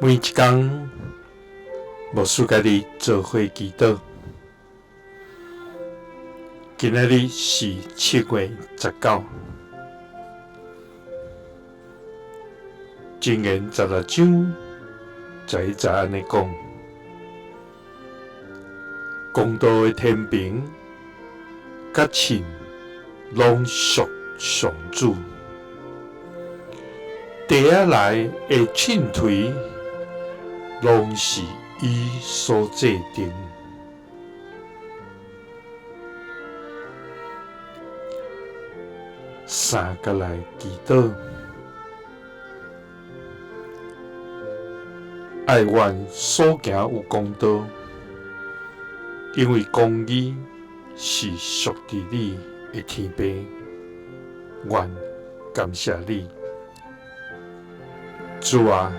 每一天，牧师家己做伙祈祷。今仔日是7月19，箴言16章11安尼讲：公道的天平，甲秤拢属上主；地仔内的秤槌，拢是伊所制定。三个来祈祷，爱愿所行有公道，因为公义是属于你的天父。愿感谢你，主啊！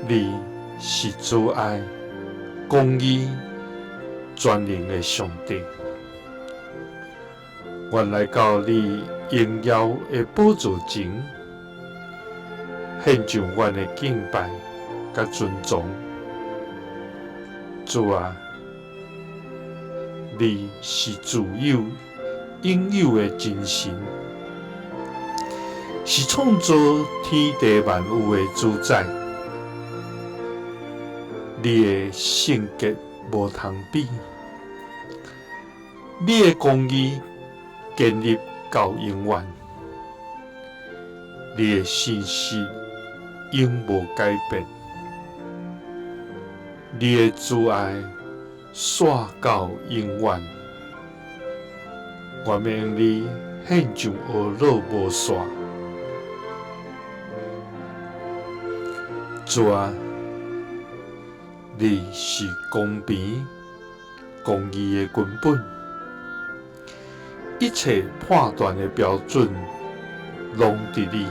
你是主爱、公义、全能的上帝。愿来到你荣耀的宝座前，献上阮的敬拜甲尊重。主啊，你是自有、永有的真神，是创造天地万物的主宰。你的圣洁无通比，你的公义建立到永远，你的信实永无改变，你的慈爱线到永远。我命你献上鹅肉无线，主啊！你是公平、公义的根本，一切判断的标准拢伫你。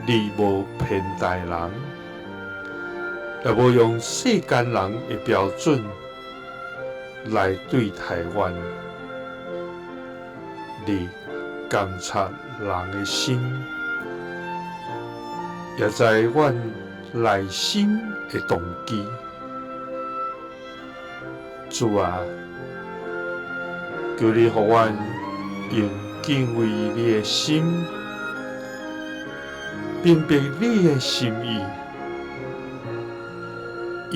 你无偏待人，也无用世间人的标准来对待阮。你监察人的心，也知阮内心的动机。主啊，求你互阮用敬畏你的心，明白你的心意，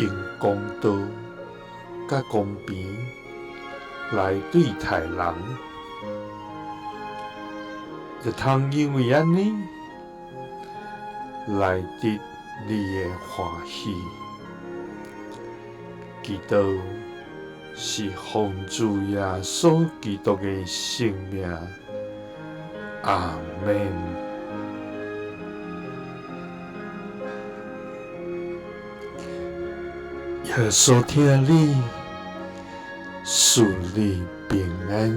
用公道甲公平来对待人，就通因为安尼来得你的欢喜。祈祷是奉主耶稣基督的圣名，阿们。耶稣听你，赐你平安。